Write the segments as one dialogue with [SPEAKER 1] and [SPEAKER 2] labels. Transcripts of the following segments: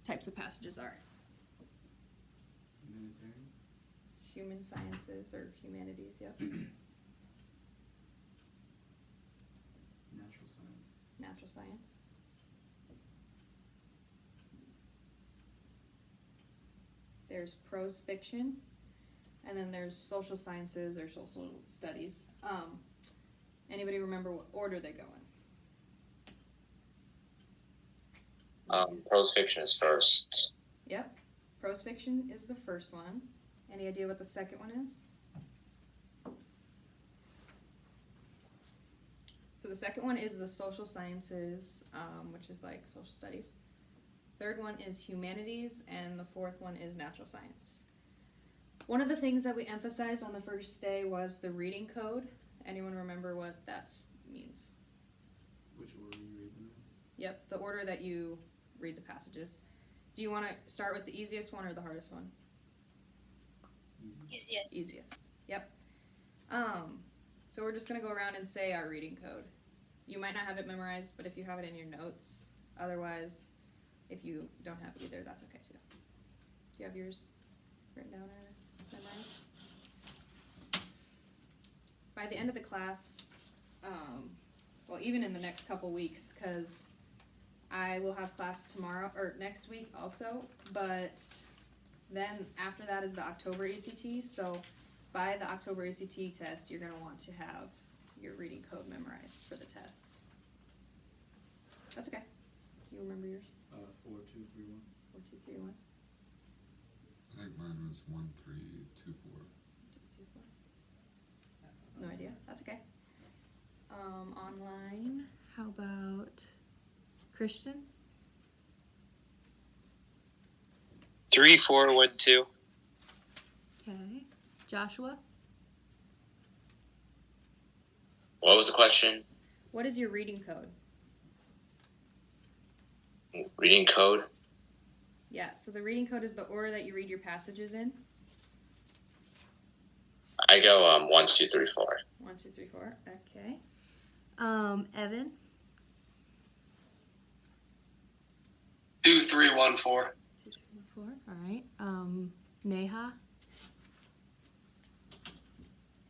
[SPEAKER 1] types of passages are.
[SPEAKER 2] Humanitarian?
[SPEAKER 1] Human sciences or humanities, yep.
[SPEAKER 2] Natural science?
[SPEAKER 1] Natural science. There's prose fiction, and then there's social sciences or social studies. Anybody remember what order they go in?
[SPEAKER 3] Prose fiction is first.
[SPEAKER 1] Yep. Prose fiction is the first one. Any idea what the second one is? So the second one is the social sciences, which is like social studies. Third one is humanities, and the fourth one is natural science. One of the things that we emphasized on the first day was the reading code. Anyone remember what that means?
[SPEAKER 2] Which order you read them in?
[SPEAKER 1] Yep, the order that you read the passages. Do you want to start with the easiest one or the hardest one?
[SPEAKER 4] Easiest.
[SPEAKER 1] Easiest. Yep. So we're just going to go around and say our reading code. You might not have it memorized, but if you have it in your notes, otherwise, if you don't have either, that's okay too. Do you have yours written down or memorized? By the end of the class, well, even in the next couple weeks, because I will have class tomorrow, or next week also, but then after that is the October ACT, so by the October ACT test, you're going to want to have your reading code memorized for the test. That's okay. You remember yours?
[SPEAKER 2] 4, 2, 3, 1.
[SPEAKER 1] 4, 2, 3, 1.
[SPEAKER 5] I think mine was 1, 3, 2, 4.
[SPEAKER 1] 2, 4. No idea. That's okay. Online, how about Christian?
[SPEAKER 3] 3, 4, 1, 2.
[SPEAKER 1] Okay. Joshua?
[SPEAKER 3] What was the question?
[SPEAKER 1] What is your reading code?
[SPEAKER 3] Reading code?
[SPEAKER 1] Yeah, so the reading code is the order that you read your passages in.
[SPEAKER 3] I go 1, 2, 3, 4.
[SPEAKER 1] 1, 2, 3, 4. Okay. Evan?
[SPEAKER 3] 2, 3, 1, 4.
[SPEAKER 1] 2, 3, 1, 4. All right. Neha?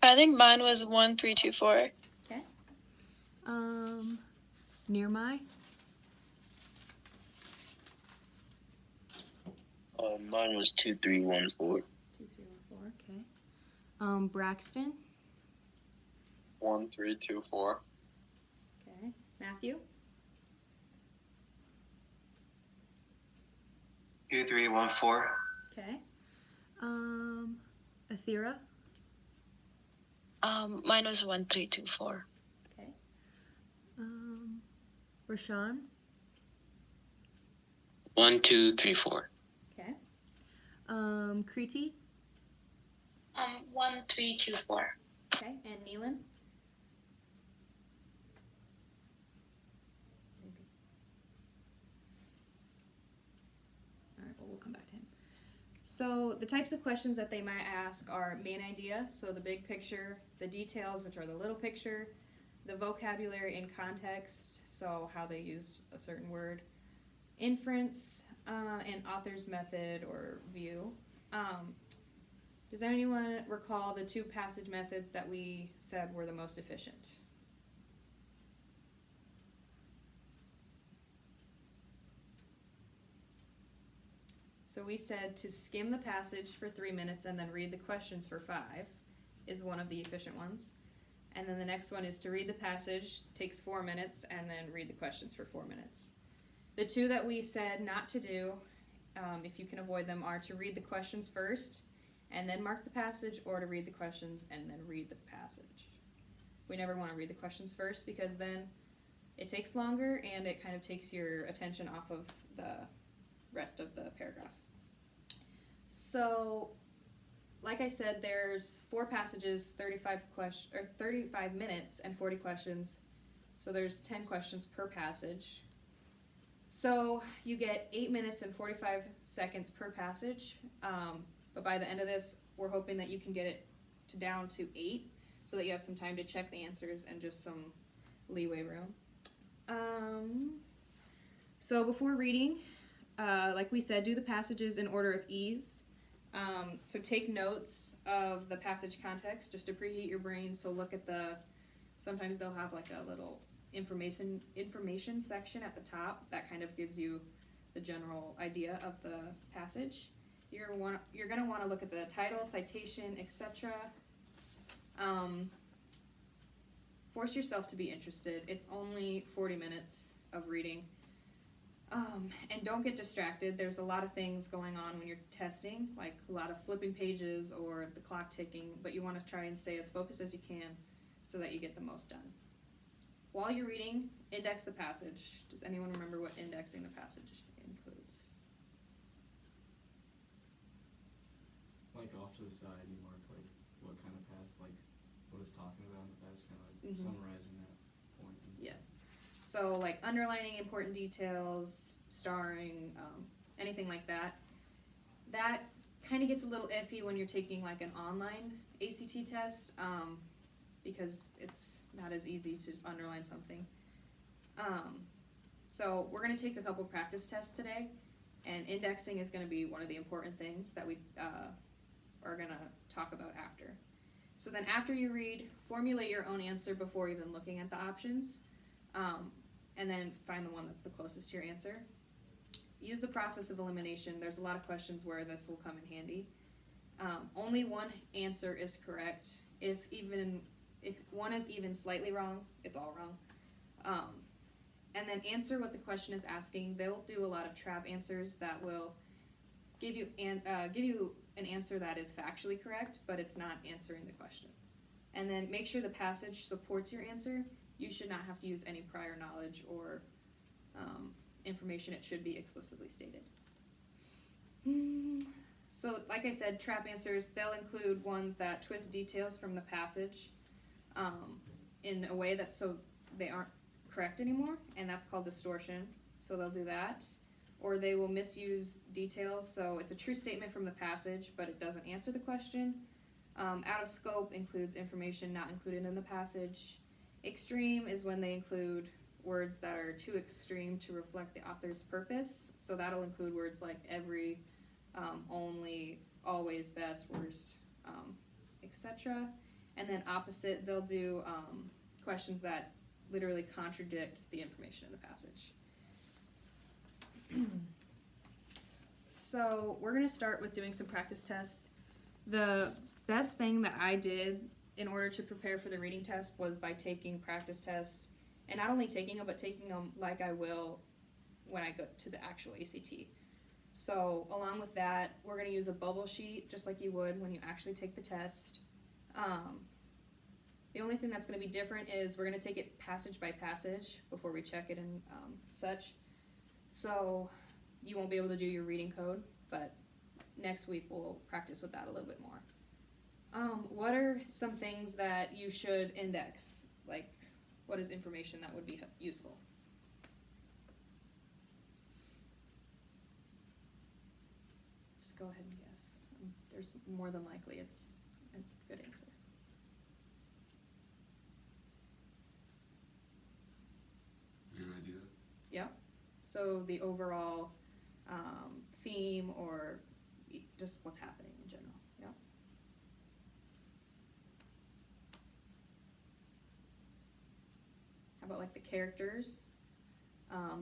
[SPEAKER 4] I think mine was 1, 3, 2, 4.
[SPEAKER 1] Okay. Nirmai?
[SPEAKER 3] Mine was 2, 3, 1, 4.
[SPEAKER 1] 2, 3, 1, 4. Okay. Braxton?
[SPEAKER 3] 1, 3, 2, 4.
[SPEAKER 1] Okay. Matthew?
[SPEAKER 3] 2, 3, 1, 4.
[SPEAKER 1] Okay. Athira?
[SPEAKER 4] Mine was 1, 3, 2, 4.
[SPEAKER 1] Okay. Rashawn?
[SPEAKER 3] 1, 2, 3, 4.
[SPEAKER 1] Okay. Kriti?
[SPEAKER 4] 1, 3, 2, 4.
[SPEAKER 1] Okay. And Neelan? All right, well, we'll come back to him. So the types of questions that they might ask are main idea, so the big picture, the details, which are the little picture, the vocabulary in context, so how they used a certain word, inference, and author's method or view. Does anyone recall the two passage methods that we said were the most efficient? So we said to skim the passage for 3 minutes and then read the questions for 5 is one of the efficient ones. And then the next one is to read the passage, takes 4 minutes, and then read the questions for 4 minutes. The two that we said not to do, if you can avoid them, are to read the questions first and then mark the passage, or to read the questions and then read the passage. We never want to read the questions first because then it takes longer and it kind of takes your attention off of the rest of the paragraph. So, like I said, there's 4 passages, 35 minutes and 40 questions. So there's 10 questions per passage. So you get 8 minutes and 45 seconds per passage. But by the end of this, we're hoping that you can get it down to 8 so that you have some time to check the answers and just some leeway room. So before reading, like we said, do the passages in order of ease. So take notes of the passage context just to preheat your brain. So look at sometimes they'll have like a little information section at the top that kind of gives you the general idea of the passage. You're going to want to look at the title, citation, etc. Force yourself to be interested. It's only 40 minutes of reading. And don't get distracted. There's a lot of things going on when you're testing, like a lot of flipping pages or the clock ticking, but you want to try and stay as focused as you can so that you get the most done. While you're reading, index the passage. Does anyone remember what indexing the passage includes?
[SPEAKER 2] Like off to the side, you mark like what kind of past, like what it's talking about in the past, kind of like summarizing that point.
[SPEAKER 1] Yes. So like underlining important details, starring, anything like that. That kind of gets a little iffy when you're taking like an online ACT test because it's not as easy to underline something. So we're going to take a couple practice tests today, and indexing is going to be one of the important things that we are going to talk about after. So then after you read, formulate your own answer before even looking at the options. And then find the one that's the closest to your answer. Use the process of elimination. There's a lot of questions where this will come in handy. Only one answer is correct. If one is even slightly wrong, it's all wrong. And then answer what the question is asking. They'll do a lot of trap answers that will give you an answer that is factually correct, but it's not answering the question. And then make sure the passage supports your answer. You should not have to use any prior knowledge or information. It should be explicitly stated. So, like I said, trap answers, they'll include ones that twist details from the passage in a way that so they aren't correct anymore, and that's called distortion. So they'll do that. Or they will misuse details, so it's a true statement from the passage, but it doesn't answer the question. Out of scope includes information not included in the passage. Extreme is when they include words that are too extreme to reflect the author's purpose. So that'll include words like every, only, always, best, worst, etc. And then opposite, they'll do questions that literally contradict the information in the passage. So we're going to start with doing some practice tests. The best thing that I did in order to prepare for the reading test was by taking practice tests, and not only taking them, but taking them like I will when I go to the actual ACT. So along with that, we're going to use a bubble sheet just like you would when you actually take the test. The only thing that's going to be different is we're going to take it passage by passage before we check it and such. So you won't be able to do your reading code, but next week we'll practice with that a little bit more. What are some things that you should index? Like, what is information that would be useful? Just go ahead and guess. There's more than likely it's a good answer.
[SPEAKER 5] An idea?
[SPEAKER 1] Yeah. So the overall theme or just what's happening in general. Yeah. How about like the characters,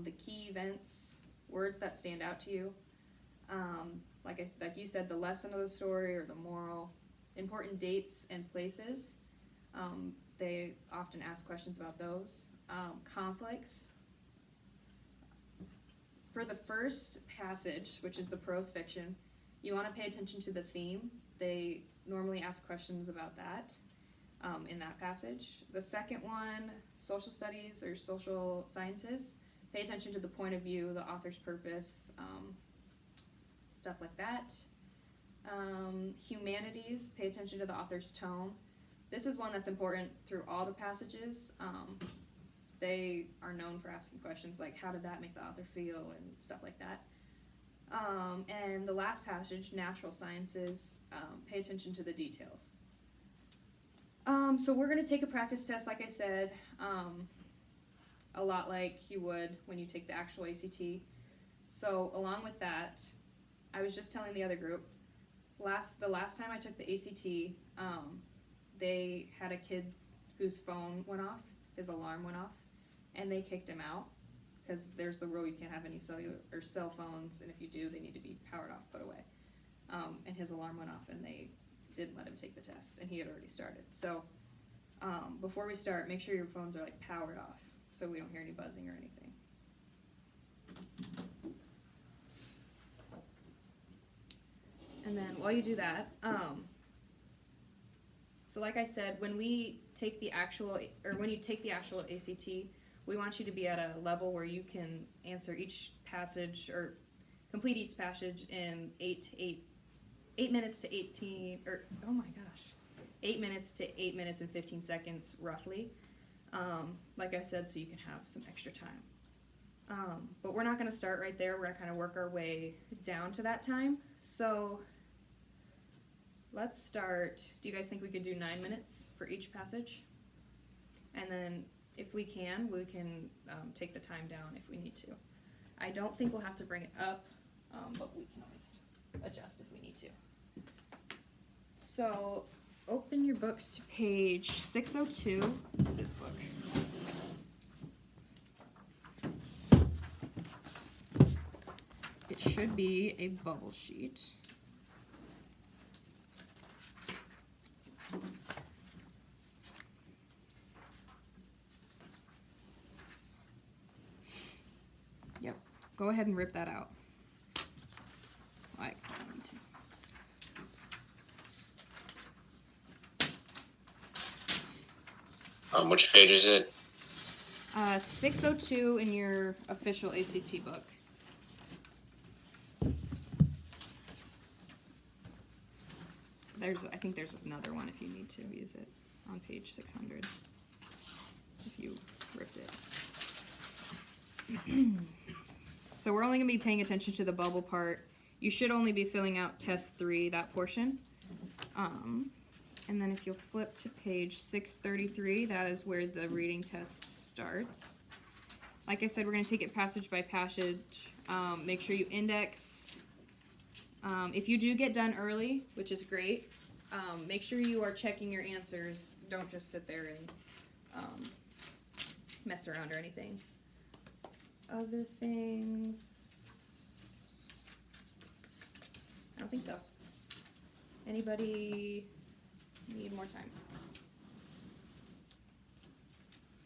[SPEAKER 1] the key events, words that stand out to you? Like you said, the lesson of the story or the moral, important dates and places. They often ask questions about those. Conflicts. For the first passage, which is the prose fiction, you want to pay attention to the theme. They normally ask questions about that in that passage. The second one, social studies or social sciences, pay attention to the point of view, the author's purpose, stuff like that. Humanities, pay attention to the author's tone. This is one that's important through all the passages. They are known for asking questions like, how did that make the author feel, and stuff like that. And the last passage, natural sciences, pay attention to the details. So we're going to take a practice test, like I said, a lot like you would when you take the actual ACT. So along with that, I was just telling the other group, the last time I took the ACT, they had a kid whose phone went off, his alarm went off, and they kicked him out because there's the rule you can't have any cellular or cell phones, and if you do, they need to be powered off, put away. And his alarm went off, and they didn't let him take the test, and he had already started. So before we start, make sure your phones are like powered off, so we don't hear any buzzing or anything. And then while you do that, so like I said, when you take the actual ACT, we want you to be at a level where you can answer each passage or complete each passage in 8 minutes to 18, or oh my gosh, 8 minutes to 8 minutes and 15 seconds roughly. Like I said, so you can have some extra time. But we're not going to start right there. We're going to kind of work our way down to that time. So let's start. Do you guys think we could do 9 minutes for each passage? And then if we can take the time down if we need to. I don't think we'll have to bring it up, but we can always adjust if we need to. So open your books to page 602. It's this book. It should be a bubble sheet. Yep. Go ahead and rip that out. I don't need to.
[SPEAKER 3] Which page is it?
[SPEAKER 1] 602 in your official ACT book. I think there's another one if you need to use it on page 600. If you ripped it. So we're only going to be paying attention to the bubble part. You should only be filling out test 3, that portion. And then if you'll flip to page 633, that is where the reading test starts. Like I said, we're going to take it passage by passage. Make sure you index. If you do get done early, which is great, make sure you are checking your answers. Don't just sit there and mess around or anything. Other things, I don't think so. Anybody need more time?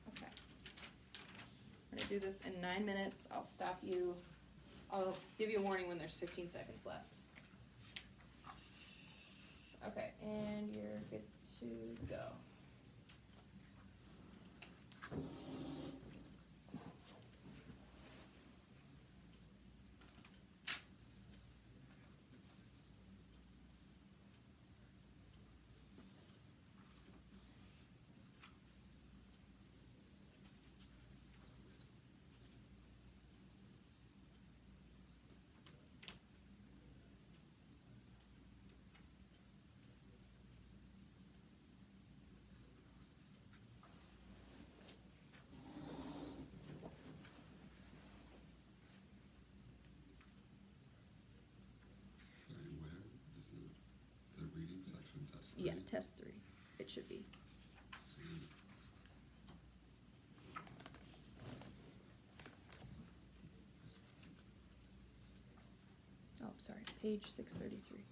[SPEAKER 1] Okay. I'm gonna do this in 9 minutes. I'll stop you. I'll give you a warning when there's 15 seconds left. Okay, and you're good to go.
[SPEAKER 5] Sorry, where is the reading section test 3?
[SPEAKER 1] Yeah, test 3. It should be. Oh, sorry, page 633.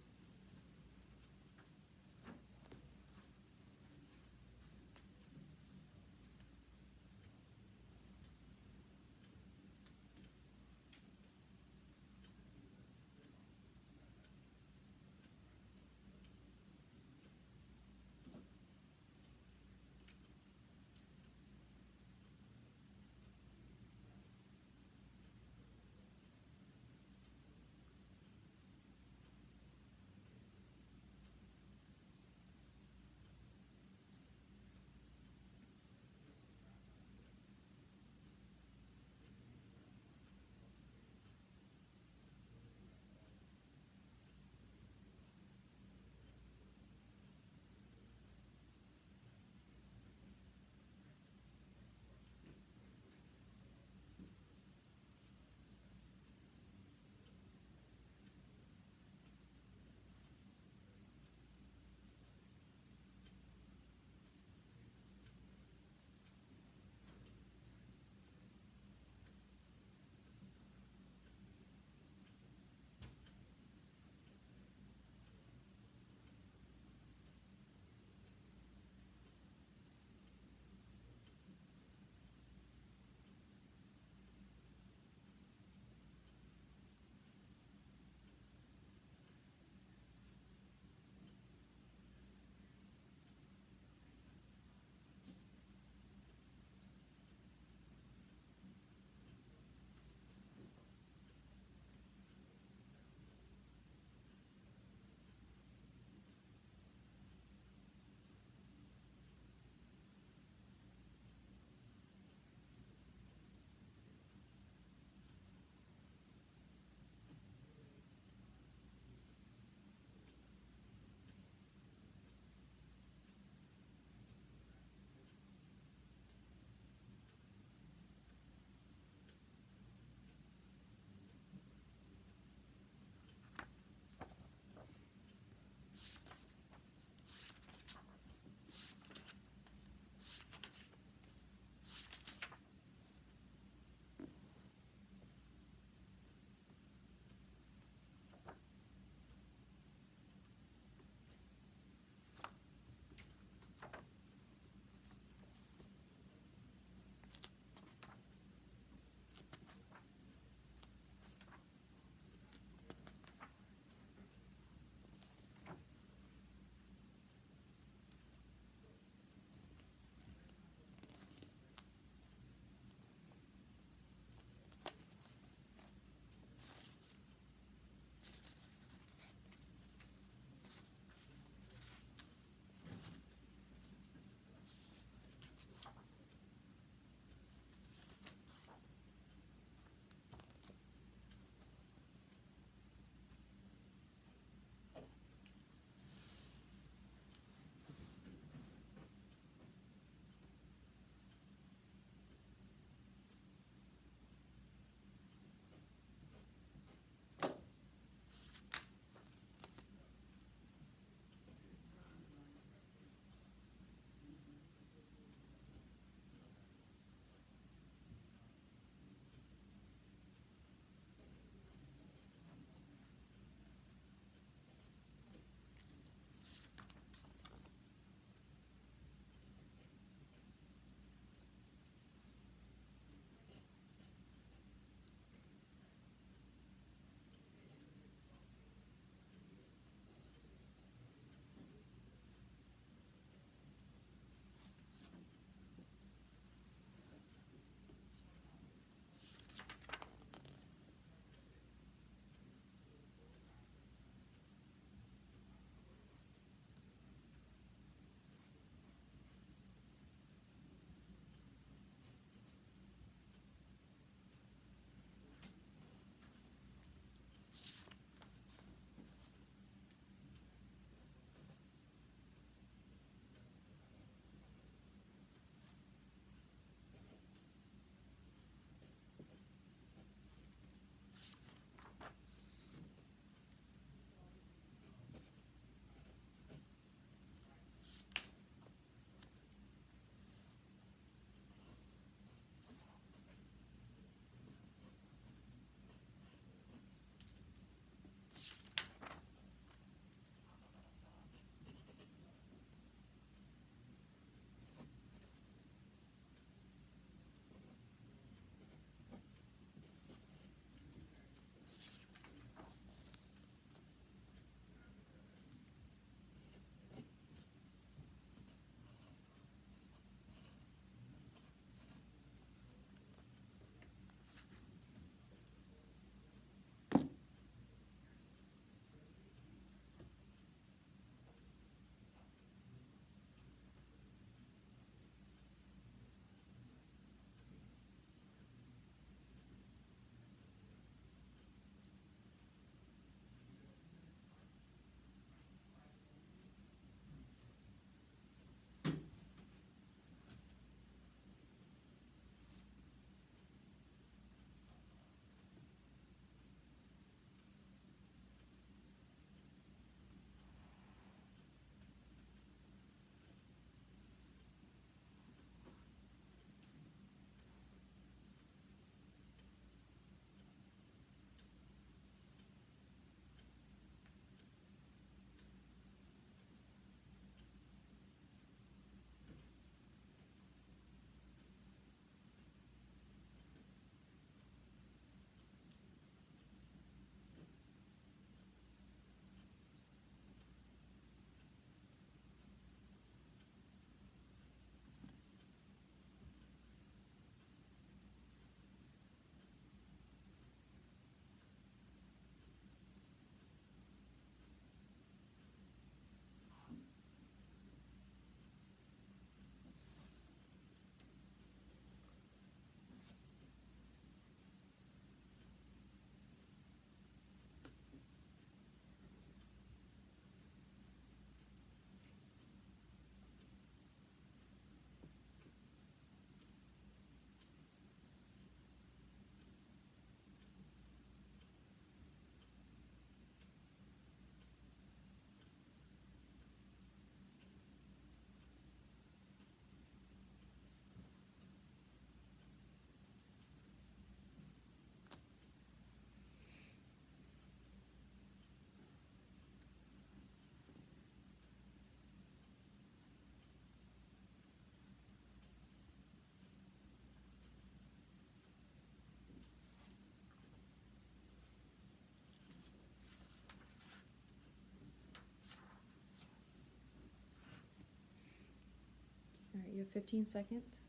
[SPEAKER 1] you have 15 seconds.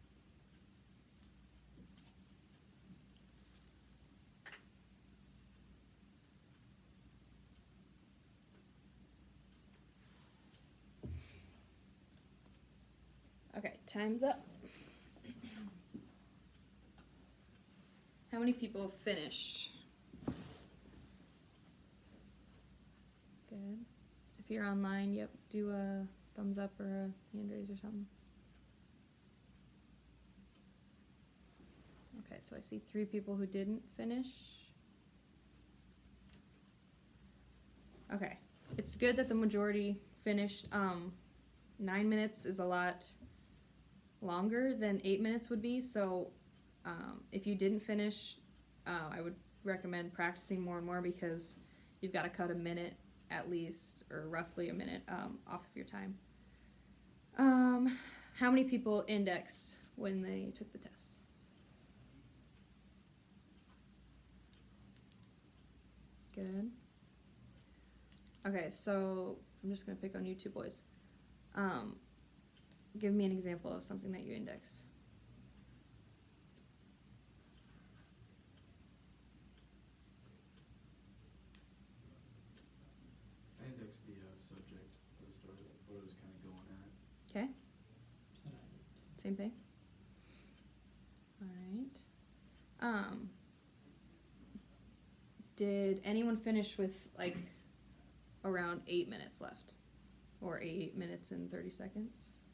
[SPEAKER 1] Okay, time's up. How many people finished? Good. If you're online, yep, do a thumbs up or a hand raise or something. Okay, so I see 3 people who didn't finish. Okay, it's good that the majority finished. 9 minutes is a lot longer than 8 minutes would be, so if you didn't finish, I would recommend practicing more and more because you've got to cut a minute at least, or roughly a minute, off of your time. How many people indexed when they took the test? Good. Okay, so I'm just gonna pick on you 2 boys. Give me an example of something that you indexed.
[SPEAKER 2] I indexed the subject as to what it was kind of going at.
[SPEAKER 1] Okay. Same thing. All right. Did anyone finish with like around 8 minutes left, or 8 minutes and 30 seconds,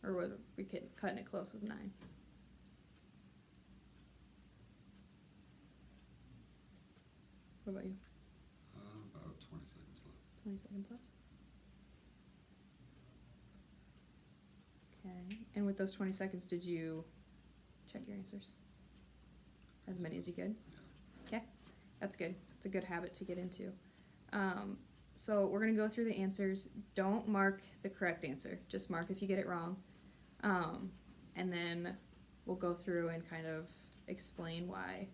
[SPEAKER 1] or were we cutting it close with 9? What about you?
[SPEAKER 5] About 20 seconds left.
[SPEAKER 1] 20 seconds left. Okay. And with those 20 seconds, did you check your answers? As many as you could?
[SPEAKER 5] Yeah.
[SPEAKER 1] Okay. That's good. It's a good habit to get into. So we're going to go through the answers. Don't mark the correct answer. Just mark if you get it wrong. And then we'll go through and kind of explain why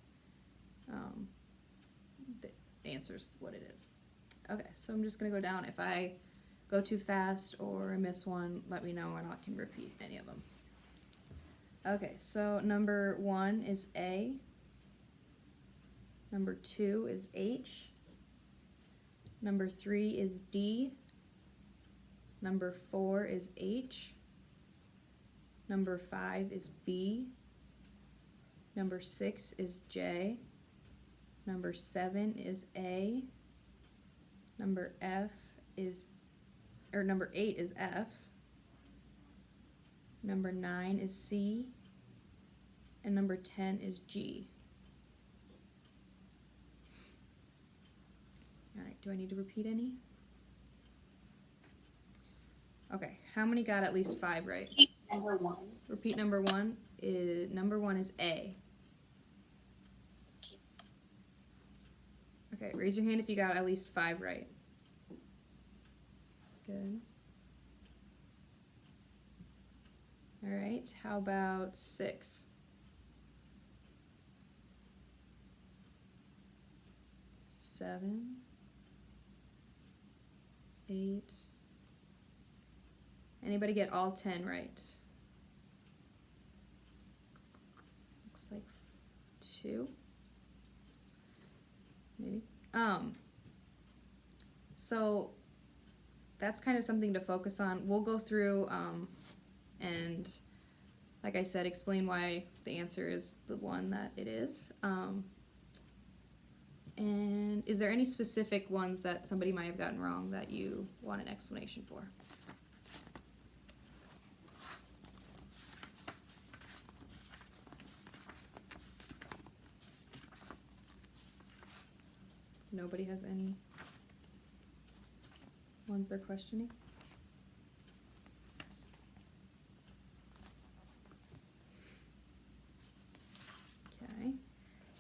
[SPEAKER 1] the answer's what it is. Okay, so I'm just going to go down. If I go too fast or I miss one, let me know and I can repeat any of them. Okay, so number 1 is A. Number 2 is H. Number 3 is D. Number 4 is H. Number 5 is B. Number 6 is J. Number 7 is A. Number 8 is F. Number 9 is C. And number 10 is G. Alright, do I need to repeat any? Okay, how many got at least 5 right?
[SPEAKER 4] Number 1.
[SPEAKER 1] Repeat number 1 is A. Okay, raise your hand if you got at least 5 right. Good. Alright, how about 6? 7, 8. Anybody get all 10 right? Looks like 2. Maybe. So that's kind of something to focus on. We'll go through and, like I said, explain why the answer is the one that it is. And is there any specific ones that somebody might have gotten wrong that you want an explanation for? Nobody has any ones they're questioning? Okay.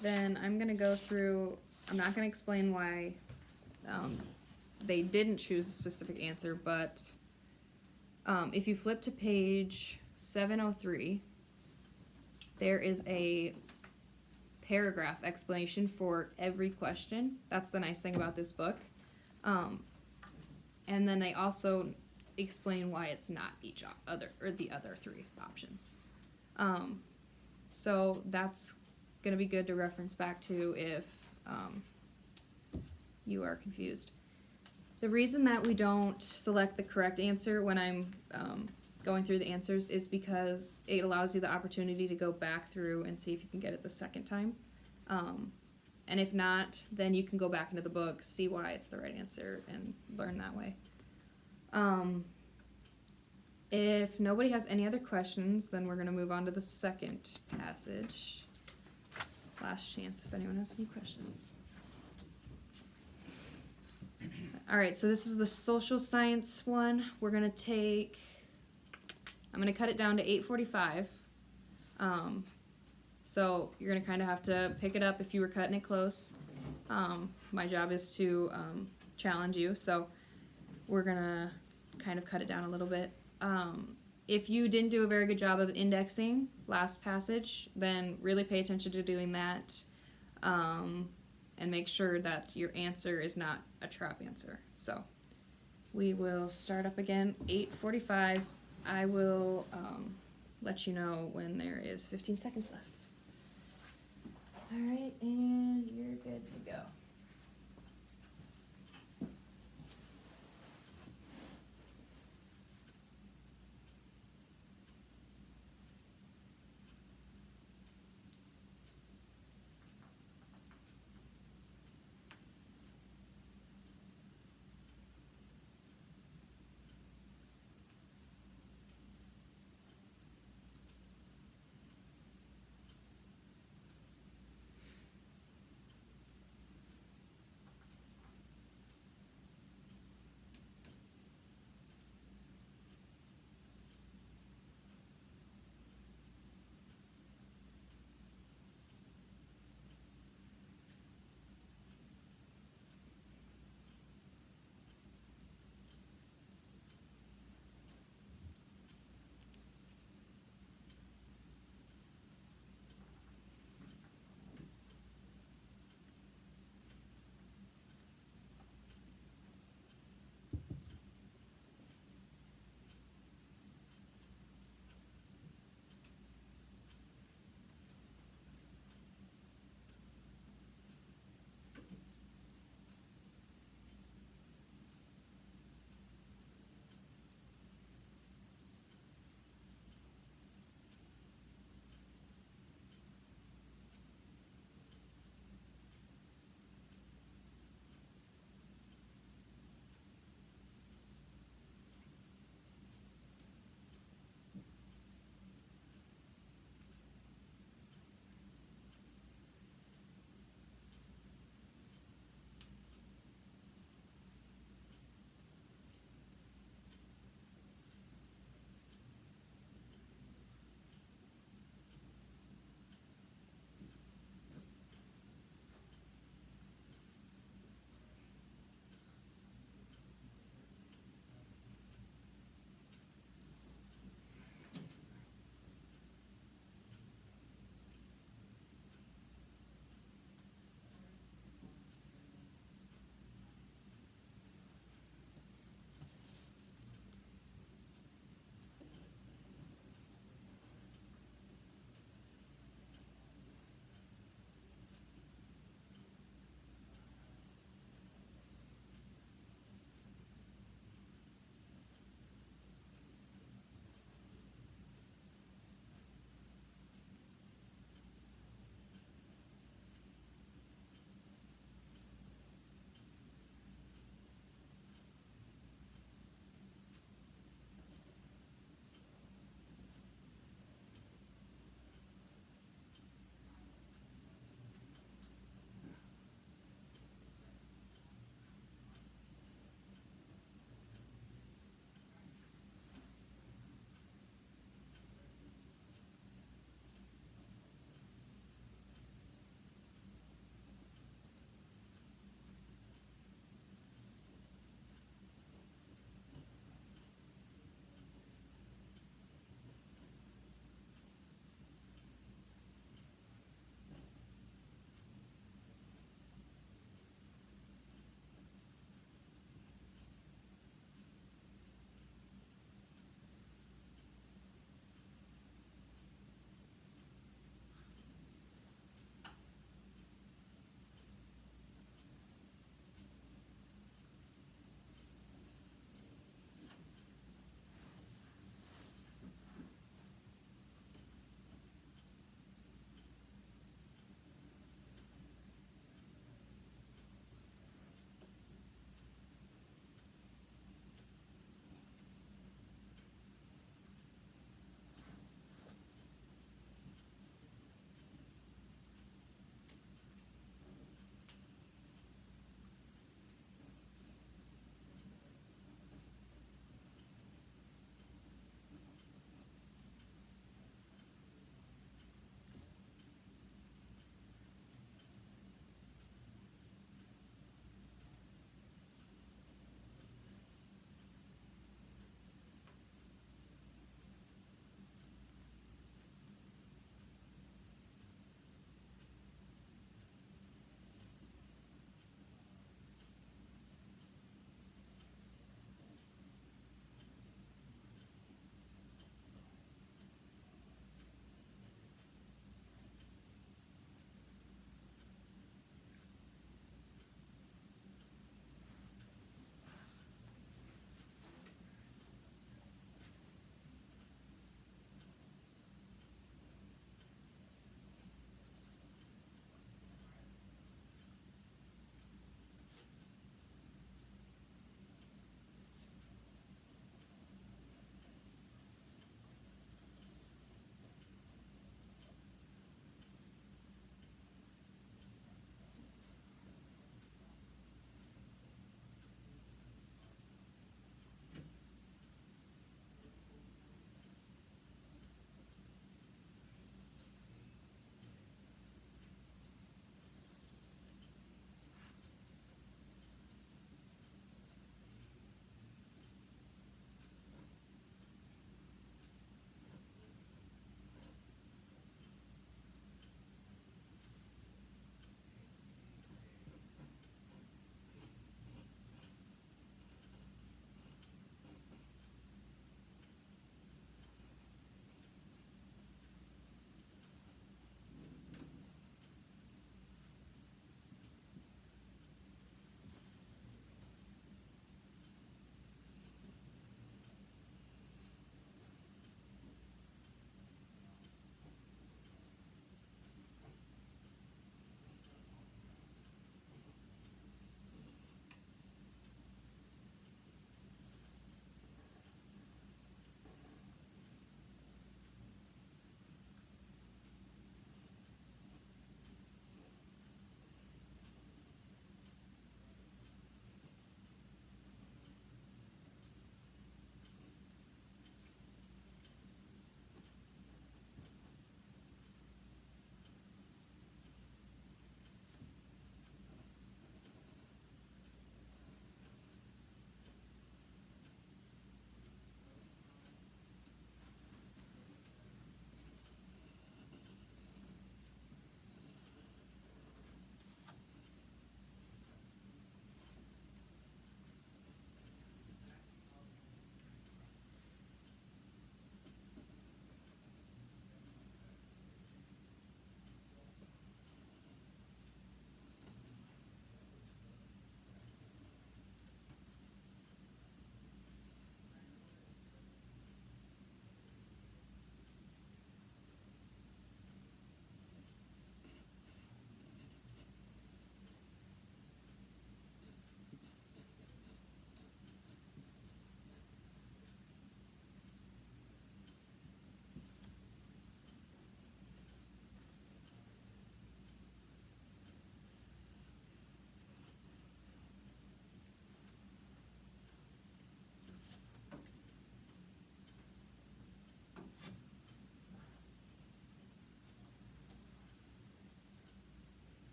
[SPEAKER 1] Then I'm going to go through, I'm not going to explain why they didn't choose a specific answer, but if you flip to page 703, there is a paragraph explanation for every question. That's the nice thing about this book. And then they also explain why it's not each other or the other three options. So that's gonna be good to reference back to if you are confused. The reason that we don't select the correct answer when I'm going through the answers is because it allows you the opportunity to go back through and see if you can get it the second time. And if not, then you can go back into the book, see why it's the right answer, and learn that way. If nobody has any other questions, then we're going to move on to the second passage. Last chance if anyone has any questions. All right, so this is the social science one. We're going to take, I'm going to cut it down to 8:45. So you're going to kind of have to pick it up if you were cutting it close. My job is to challenge you, so we're going to kind of cut it down a little bit. If you didn't do a very good job of indexing last passage, then really pay attention to doing that, and make sure that your answer is not a trap answer. So we will start up again, 8:45. I will let you know when there is 15 seconds left. All right, and you're good to go.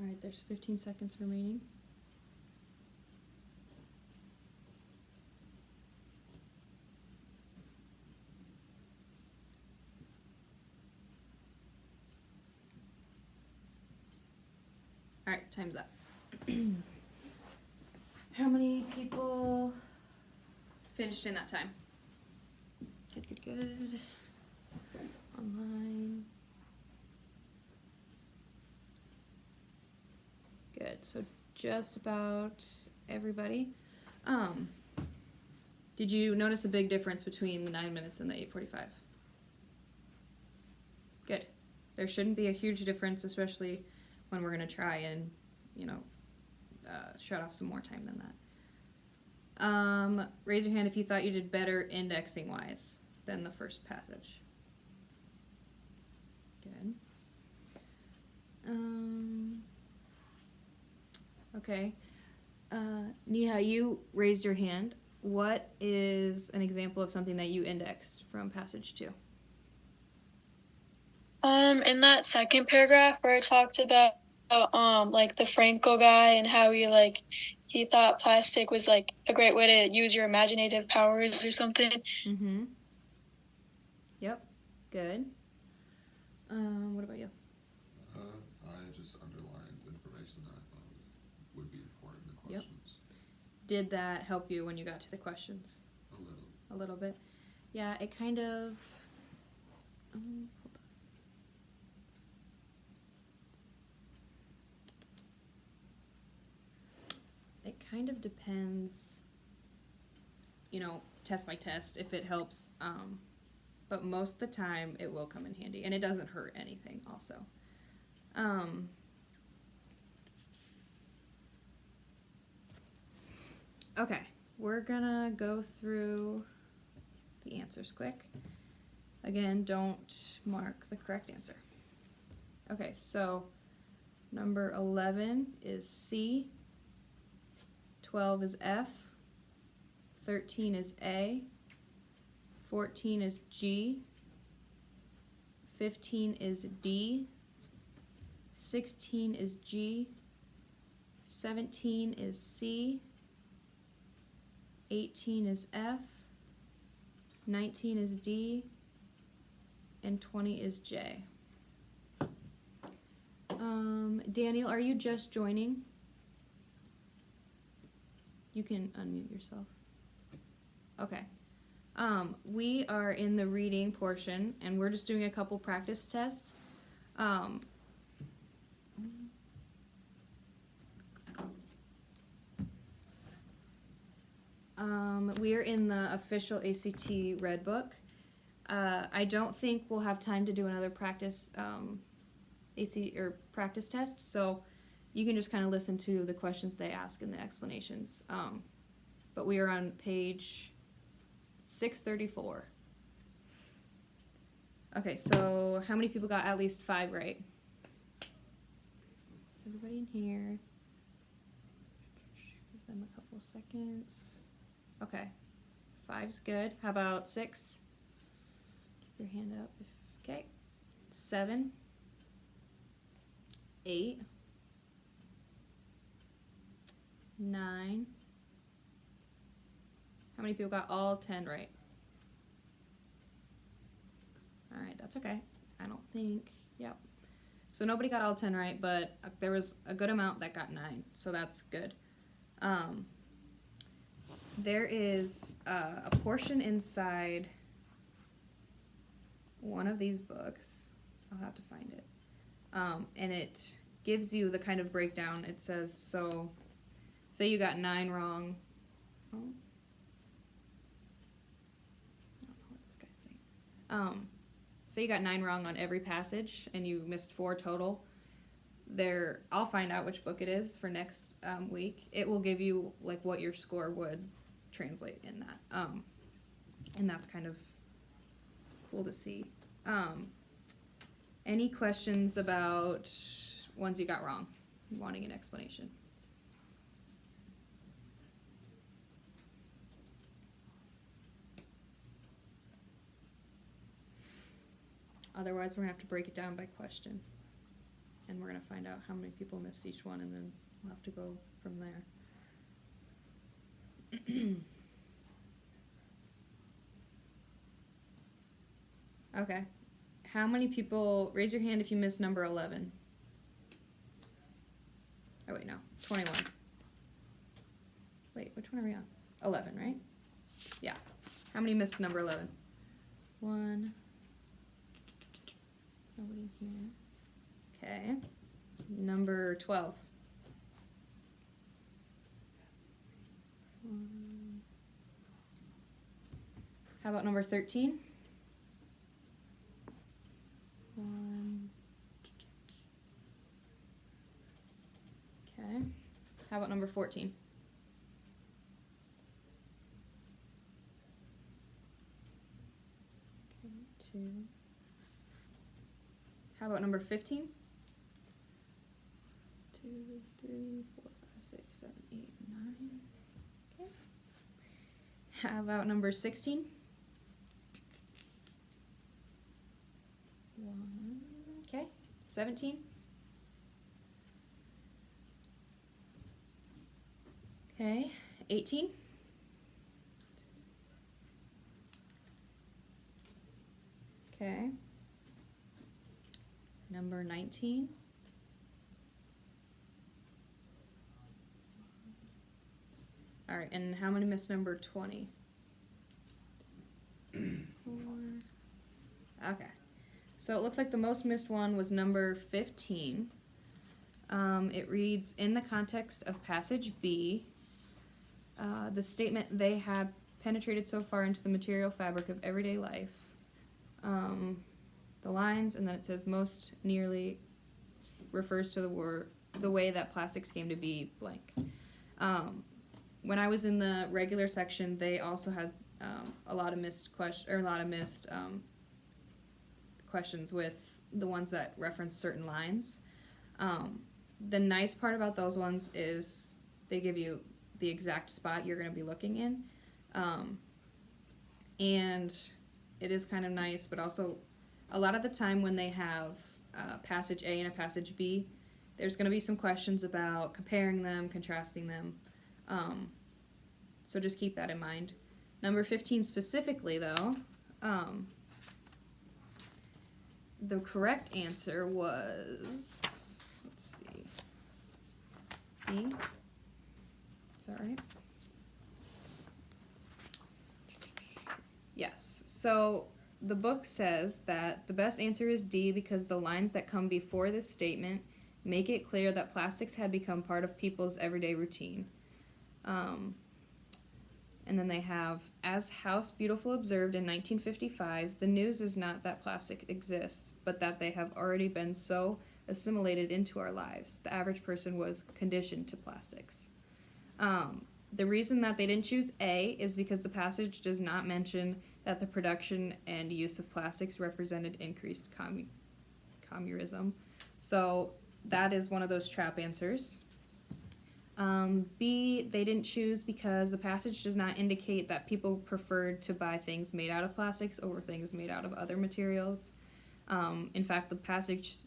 [SPEAKER 1] Alright, there's 15 seconds remaining. Alright, time's up. How many people finished in that time? Good, good, good. Online. Good, so just about everybody. Did you notice a big difference between the 9 minutes and the 8:45? Good. There shouldn't be a huge difference, especially when we're gonna try and, shut off some more time than that. Raise your hand if you thought you did better indexing wise than the first passage. Good. Okay. Neha, you raised your hand. What is an example of something that you indexed from passage 2?
[SPEAKER 4] In that second paragraph where it talked about like the Franco guy and how he thought plastic was like a great way to use your imaginative powers or something.
[SPEAKER 1] Mm-hmm. Yep. Good. What about you?
[SPEAKER 5] I just underlined information that I thought would be important in the
[SPEAKER 1] Yep.
[SPEAKER 5] questions.
[SPEAKER 1] Did that help you when you got to the questions?
[SPEAKER 5] A little.
[SPEAKER 1] A little bit. Yeah, it kind of. Hold on. It kind of depends, test by test if it helps. But most of the time it will come in handy, and it doesn't hurt anything. Also. Okay, we're gonna go through the answers quick. Again, don't mark the correct answer. Okay, so number 11 is C, 12 is F, 13 is A, 14 is G, 15 is D, 16 is G, 17 is C, 18 is F, 19 is D, and 20 is J. Daniel, are you just joining? You can unmute yourself. Okay. We are in the reading portion, and we're just doing a couple practice tests. We're in the official ACT Red Book. I don't think we'll have time to do another practice practice test, so you can just kind of listen to the questions they ask and the explanations. But we are on page 634. Okay, so how many people got at least 5 right? Everybody in here. Give them a couple seconds. Okay, 5's good. How about 6? Keep your hand up. Okay, 7, 8, 9. How many people got all 10 right? All right, that's okay. I don't think, yep. So nobody got all 10 right, but there was a good amount that got 9, so that's good. There is a portion inside one of these books. I'll have to find it. And it gives you the kind of breakdown. It says, so say you got 9 wrong. Oh. I don't know what this guy's saying. Say you got 9 wrong on every passage and you missed 4 total. I'll find out which book it is for next week. It will give you like what your score would translate in that. And that's kind of cool to see. Any questions about ones you got wrong? Wanting an explanation? Otherwise, we're gonna have to break it down by question. and we're gonna find out how many people missed each one, and then we'll have to go from there. Okay. How many people, raise your hand if you missed number 11. Oh wait, no, 21. Wait, which one are we on? 11, right? Yeah. How many missed number 11? 1. Nobody here. Okay. Number 12. 1. How about number 13? 1. Okay. How about number 14? Okay, 2. How about number 15? 2, 3, 4, 5, 6, 7, 8, 9. Okay. How about number 16? 1. Okay. 17. Okay. 18. Okay. Number 19. All right, and how many missed number 20? 4. Okay. So it looks like the most missed one was number 15. It reads, in the context of passage B, the statement they had penetrated so far into the material fabric of everyday life. The lines, and then it says most nearly refers to the way that plastics came to be blank. When I was in the regular section, they also had a lot of missed questions with the ones that reference certain lines. The nice part about those ones is they give you the exact spot you're going to be looking in, and it is kind of nice, but also a lot of the time when they have passage A and a passage B, there's going to be some questions about comparing them, contrasting them, so just keep that in mind. Number 15 specifically, though, the correct answer was, let's see, D. Is that right? Yes. So the book says that the best answer is D because the lines that come before this statement make it clear that plastics had become part of people's everyday routine. And then they have, as House Beautiful observed in 1955, the news is not that plastic exists, but that they have already been so assimilated into our lives. The average person was conditioned to plastics. The reason that they didn't choose A is because the passage does not mention that the production and use of plastics represented increased communism. So that is one of those trap answers. B, they didn't choose because the passage does not indicate that people preferred to buy things made out of plastics over things made out of other materials. In fact, the passage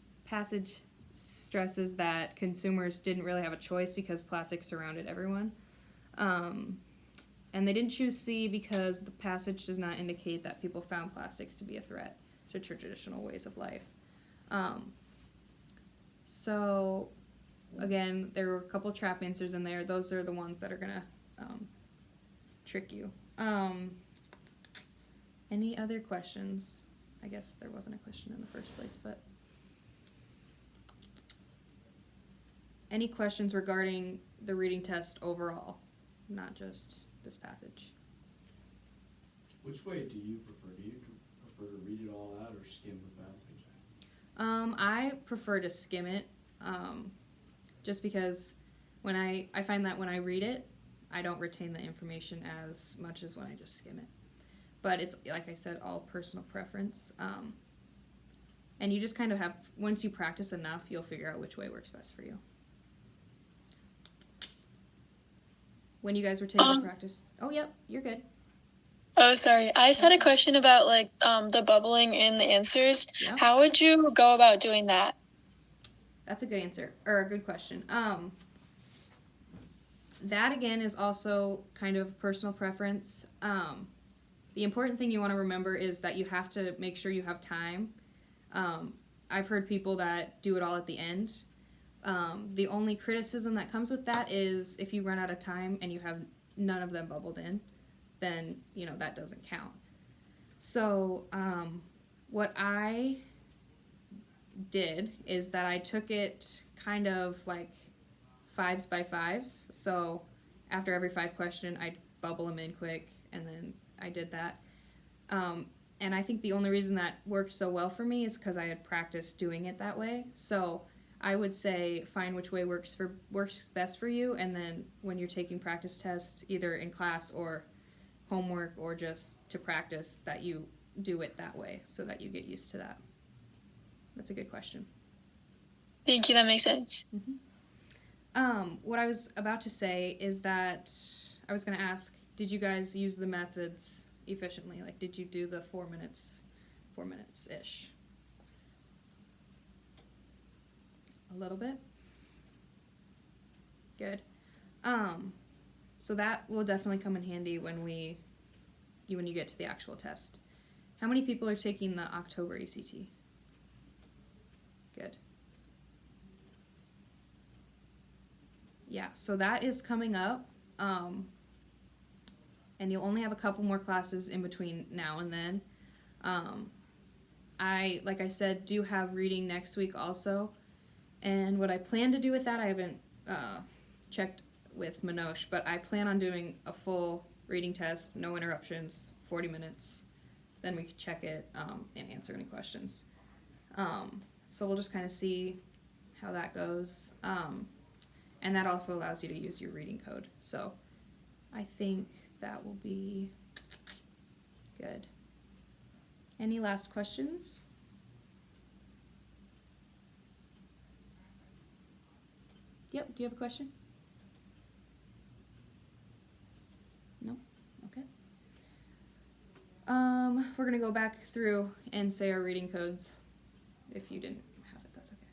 [SPEAKER 1] stresses that consumers didn't really have a choice because plastic surrounded everyone. And they didn't choose C because the passage does not indicate that people found plastics to be a threat to traditional ways of life. So, again, there were a couple trap answers in there. Those are the ones that are going to trick you. Any other questions? I guess there wasn't a question in the first place, but any questions regarding the reading test overall, not just this passage?
[SPEAKER 2] Which way do you prefer? Do you prefer to read it all out or skim the passage?
[SPEAKER 1] I prefer to skim it, just because when I find that when I read it, I don't retain the information as much as when I just skim it. But it's, like I said, all personal preference. And you just kind of have, once you practice enough, you'll figure out which way works best for you. When you guys were taking practice. Oh, yep, you're good.
[SPEAKER 4] Oh, sorry. I just had a question about the bubbling in the answers.
[SPEAKER 1] Yeah.
[SPEAKER 4] How would you go about doing that?
[SPEAKER 1] That's a good answer, or a good question. That again is also kind of personal preference. The important thing you want to remember is that you have to make sure you have time. I've heard people that do it all at the end. The only criticism that comes with that is if you run out of time and you have none of them bubbled in, then, you know, that doesn't count. So, what I did is that I took it kind of like 5s by 5s. So after every 5 question, I'd bubble them in quick, and then I did that. And I think the only reason that worked so well for me is because I had practiced doing it that way. So I would say find which way works best for you, and then when you're taking practice tests, either in class or homework or just to practice, that you do it that way so that you get used to that. That's a good question.
[SPEAKER 4] Thank you. That makes sense.
[SPEAKER 1] What I was about to say is that I was going to ask, did you guys use the methods efficiently? Like, did you do the 4 minutes-ish? A little bit? Good. So that will definitely come in handy when you get to the actual test. How many people are taking the October ACT? Good. Yeah, so that is coming up, and you'll only have a couple more classes in between now and then. Like I said, do have reading next week also, and what I plan to do with that, I haven't checked with Minosh, but I plan on doing a full reading test, no interruptions, 40 minutes, then we can check it and answer any questions. So we'll just kind of see how that goes. And that also allows you to use your reading code. So I think that will be good. Any last questions? Yep, do you have a question? No? Okay. We're going to go back through and say our reading codes. If you didn't have it, that's okay.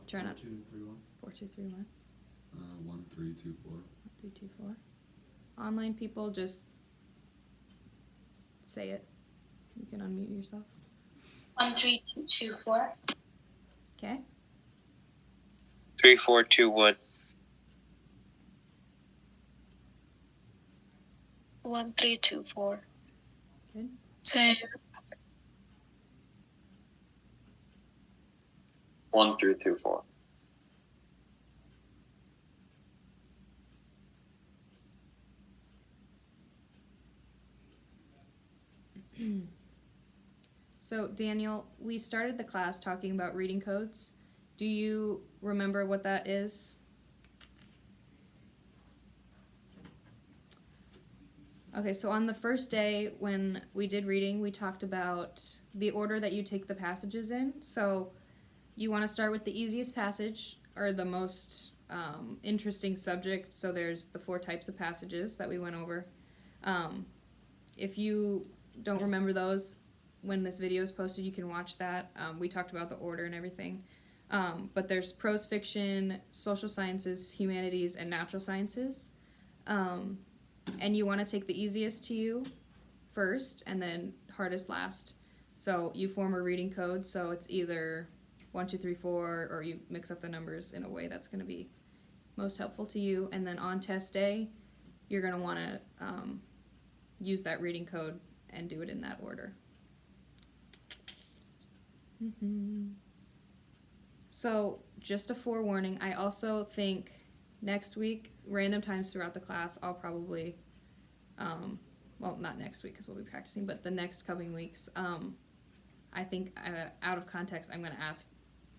[SPEAKER 1] Try not
[SPEAKER 2] 4, 2, 3, 1.
[SPEAKER 1] 4, 2, 3, 1.
[SPEAKER 5] 1, 3, 2, 4.
[SPEAKER 1] 1, 3, 2, 4. Online people, just say it. You can unmute yourself.
[SPEAKER 4] 1, 3, 2, 2, 4.
[SPEAKER 1] Okay.
[SPEAKER 3] 3, 4, 2, 1.
[SPEAKER 4] 1, 3, 2, 4.
[SPEAKER 1] Good.
[SPEAKER 4] Same.
[SPEAKER 3] 1, 3, 2, 4.
[SPEAKER 1] So, Daniel, we started the class talking about reading codes. Do you remember what that is? Okay, so on the first day when we did reading, we talked about the order that you take the passages in. So you want to start with the easiest passage, or the most interesting subject. So there's the 4 types of passages that we went over. If you don't remember those, when this video is posted, you can watch that. We talked about the order and everything. But there's prose fiction, social sciences, humanities, and natural sciences. And you want to take the easiest to you first, and then hardest last. So you form a reading code, so it's either 1, 2, 3, 4, or you mix up the numbers in a way that's going to be most helpful to you. And then on test day, you're going to want to use that reading code and do it in that order. So just a forewarning, I also think next week, random times throughout the class, I'll probably, well, not next week because we'll be practicing, but the next coming weeks, I think out of context, I'm going to ask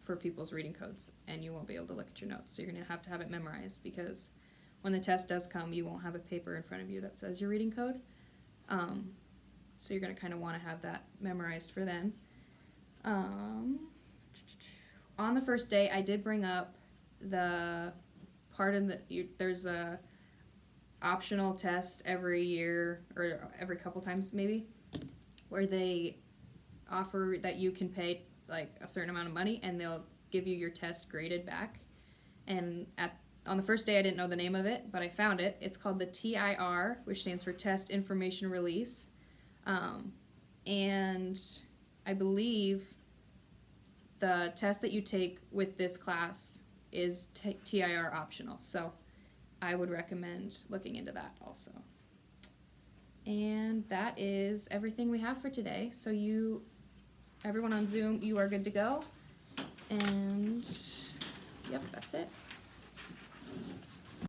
[SPEAKER 1] for people's reading codes, and you won't be able to look at your notes. So you're going to have it memorized, because when the test does come, you won't have a paper in front of you that says your reading code. So you're going to kind of want to have that memorized for then. On the first day, I did bring up the part in there's a optional test every year, or every couple times maybe, where they offer that you can pay like a certain amount of money and they'll give you your test graded back. And on the first day I didn't know the name of it, but I found it. It's called the TIR, which stands for Test Information Release. And I believe the test that you take with this class is TIR optional. So I would recommend looking into that also. And that is everything we have for today. So everyone on Zoom, you are good to go. And